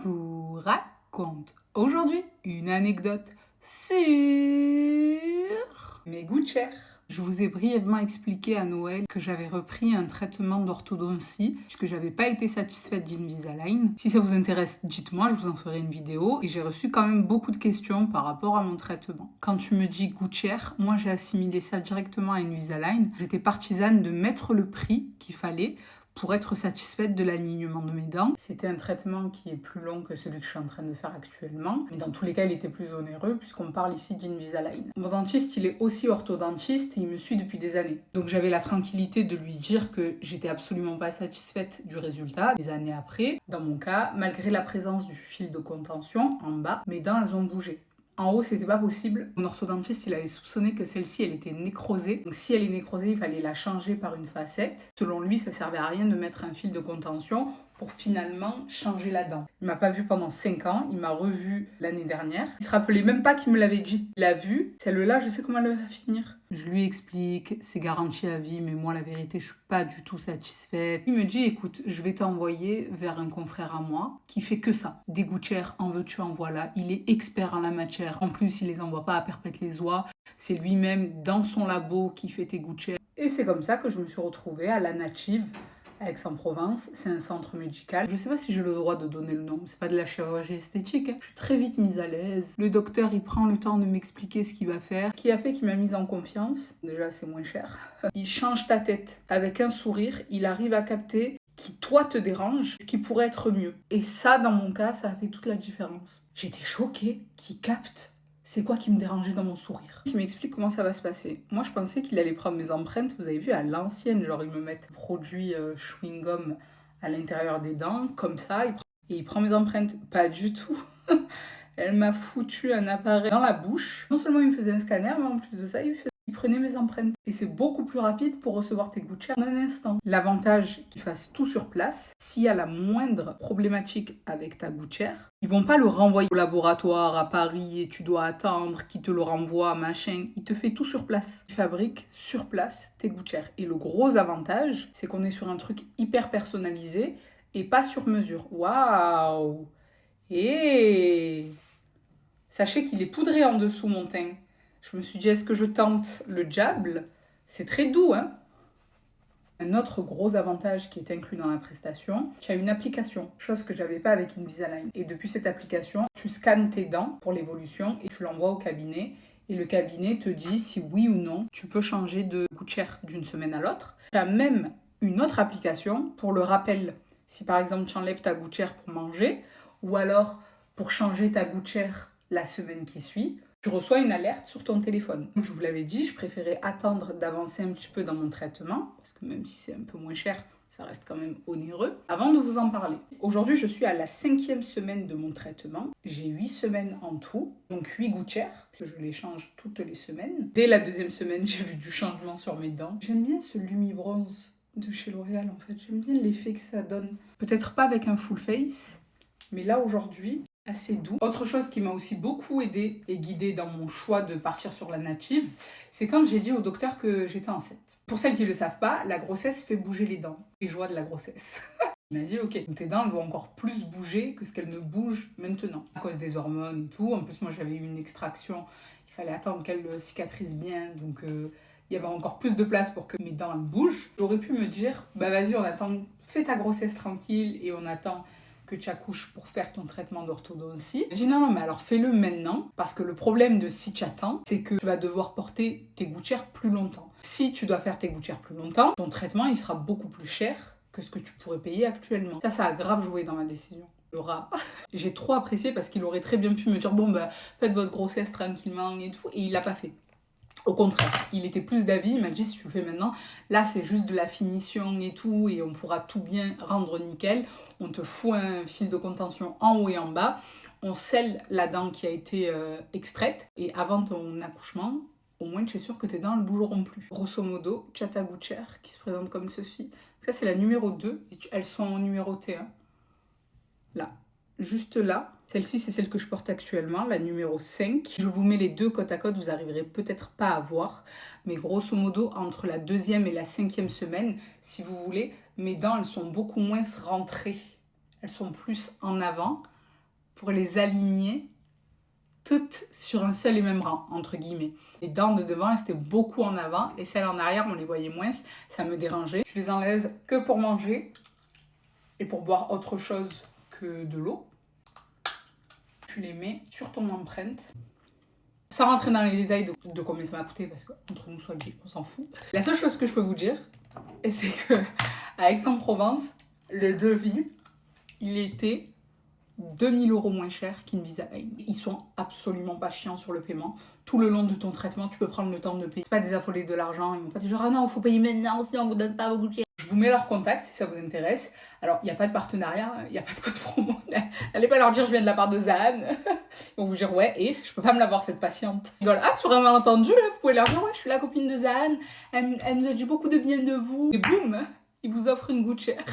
vous raconte aujourd'hui une anecdote sur mes gouttières. Je vous ai brièvement expliqué à Noël que j'avais repris un traitement d'orthodontie puisque j'avais pas été satisfaite d'Invisalign. Si ça vous intéresse, dites-moi, je vous en ferai une vidéo. Et j'ai reçu quand même beaucoup de questions par rapport à mon traitement. Quand tu me dis gouttière, moi j'ai assimilé ça directement à Invisalign. J'étais partisane de mettre le prix qu'il fallait pour être satisfaite de l'alignement de mes dents. C'était un traitement qui est plus long que celui que je suis en train de faire actuellement, mais dans tous les cas, il était plus onéreux puisqu'on parle ici d'Invisalign. Mon dentiste, il est aussi orthodontiste et il me suit depuis des années. Donc j'avais la tranquillité de lui dire que j'étais absolument pas satisfaite du résultat. Des années après, dans mon cas, malgré la présence du fil de contention en bas, mes dents, elles ont bougé. En haut, c'était pas possible. Mon orthodontiste, il avait soupçonné que celle-ci, elle était nécrosée. Donc si elle est nécrosée, il fallait la changer par une facette. Selon lui, ça servait à rien de mettre un fil de contention pour finalement changer la dent. Il m'a pas vu pendant 5 ans, il m'a revu l'année dernière. Il se rappelait même pas qu'il me l'avait dit. Il l'a vu, celle-là, je sais comment elle va finir. Je lui explique, c'est garanti à vie, mais moi la vérité, je suis pas du tout satisfaite. Il me dit, écoute, je vais t'envoyer vers un confrère à moi qui fait que ça. Des gouttières, en veux-tu, en voilà. Il est expert en la matière. En plus, il les envoie pas à Perpète-les-Oies. C'est lui-même dans son labo qui fait tes gouttières. Et c'est comme ça que je me suis retrouvée à la Native, à Aix-en-Provence. C'est un centre médical. Je sais pas si j'ai le droit de donner le nom, c'est pas de la chirurgie esthétique. Je suis très vite mise à l'aise. Le docteur, il prend le temps de m'expliquer ce qu'il va faire. Ce qui a fait qu'il m'a mise en confiance. Déjà, c'est moins cher. Il change ta tête avec un sourire. Il arrive à capter qui, toi, te dérange, ce qui pourrait être mieux. Et ça, dans mon cas, ça a fait toute la différence. J'étais choquée qu'il capte c'est quoi qui me dérangeait dans mon sourire. Il m'explique comment ça va se passer. Moi, je pensais qu'il allait prendre mes empreintes, vous avez vu, à l'ancienne, genre ils me mettent produit chewing-gum à l'intérieur des dents, comme ça, et il prend mes empreintes. Pas du tout. Elle m'a foutu un appareil dans la bouche. Non seulement il me faisait un scanner, mais en plus de ça, il prenait mes empreintes. Et c'est beaucoup plus rapide pour recevoir tes gouttières en un instant. L'avantage qu'ils fassent tout sur place, s'il y a la moindre problématique avec ta gouttière, ils vont pas le renvoyer au laboratoire à Paris et tu dois attendre qu'ils te le renvoient, machin. Il te fait tout sur place. Ils fabriquent sur place tes gouttières. Et le gros avantage, c'est qu'on est sur un truc hyper personnalisé et pas sur mesure. Waouh! Et sachez qu'il est poudré en dessous mon teint. Je me suis dit, est-ce que je tente le jab? C'est très doux, hein? Un autre gros avantage qui est inclus dans la prestation, tu as une application, chose que j'avais pas avec Invisalign. Et depuis cette application, tu scannes tes dents pour l'évolution et tu l'envoies au cabinet. Et le cabinet te dit si oui ou non tu peux changer de gouttière d'une semaine à l'autre. Tu as même une autre application pour le rappel. Si par exemple tu enlèves ta gouttière pour manger ou alors pour changer ta gouttière la semaine qui suit, tu reçois une alerte sur ton téléphone. Je vous l'avais dit, je préférais attendre d'avancer un petit peu dans mon traitement, parce que même si c'est un peu moins cher, ça reste quand même onéreux, avant de vous en parler. Aujourd'hui, je suis à la 5e semaine de mon traitement. J'ai 8 semaines en tout, donc 8 gouttières, parce que je les change toutes les semaines. Dès la 2e semaine, j'ai vu du changement sur mes dents. J'aime bien ce Lumi-Bronze de chez L'Oréal, en fait. J'aime bien l'effet que ça donne. Peut-être pas avec un full face, mais là, aujourd'hui, assez doux. Autre chose qui m'a aussi beaucoup aidée et guidée dans mon choix de partir sur la Native, c'est quand j'ai dit au docteur que j'étais enceinte. Pour celles qui ne le savent pas, la grossesse fait bouger les dents. Les joies de la grossesse. Il m'a dit, ok, tes dents vont encore plus bouger que ce qu'elles ne bougent maintenant. À cause des hormones et tout. En plus, moi, j'avais eu une extraction. Il fallait attendre qu'elle cicatrise bien. Donc, il y avait encore plus de place pour que mes dents bougent. J'aurais pu me dire, bah vas-y, on attend, fais ta grossesse tranquille et on attend que tu accouches pour faire ton traitement d'orthodontie. J'ai dit non, mais alors fais-le maintenant, parce que le problème de si tu attends, c'est que tu vas devoir porter tes gouttières plus longtemps. Si tu dois faire tes gouttières plus longtemps, ton traitement, il sera beaucoup plus cher que ce que tu pourrais payer actuellement. Ça a grave joué dans ma décision. Le rat. J'ai trop apprécié parce qu'il aurait très bien pu me dire, bon, bah, faites votre grossesse tranquillement et tout, et il l'a pas fait. Au contraire, il était plus d'avis, il m'a dit si tu le fais maintenant, là c'est juste de la finition et tout, et on pourra tout bien rendre nickel. On te fout un fil de contention en haut et en bas, on scelle la dent qui a été extraite, et avant ton accouchement, au moins tu es sûr que tes dents ne bougeront plus. Grosso modo, tu as ta gouttière qui se présente comme ceci. Ça c'est la numéro 2, et elles sont numérotées. Hein. Là. Juste là, celle-ci c'est celle que je porte actuellement, la numéro 5. Je vous mets les deux côte à côte, vous arriverez peut-être pas à voir, mais grosso modo entre la 2e et la 5e semaine, si vous voulez, mes dents elles sont beaucoup moins rentrées, elles sont plus en avant. pour les aligner toutes sur un seul et même rang, entre guillemets. Les dents de devant, elles étaient beaucoup en avant et celles en arrière, on les voyait moins, ça me dérangeait. Je les enlève que pour manger et pour boire autre chose que de l'eau. Tu les mets sur ton empreinte. Sans rentrer dans les détails de combien ça m'a coûté, parce qu'entre nous, soit dit, on s'en fout. La seule chose que je peux vous dire, c'est que à Aix-en-Provence, le devis, il était 2000 € moins cher qu'Invisalign. Ils sont absolument pas chiants sur le paiement. Tout le long de ton traitement, tu peux prendre le temps de payer. C'est pas des affolés de l'argent, ils vont pas dire genre ah non, il faut payer maintenant, sinon on vous donne pas beaucoup de cher. Je vous mets leur contact si ça vous intéresse. Alors, il n'y a pas de partenariat, il n'y a pas de code promo. N'allez pas leur dire je viens de la part de Zahane. Ils vont vous dire ouais, et je peux pas me l'avoir cette patiente. Ah, sur un malentendu, là, vous pouvez leur dire ouais, je suis la copine de Zahane, elle nous a dit beaucoup de bien de vous. Et boum, ils vous offrent une gouttière.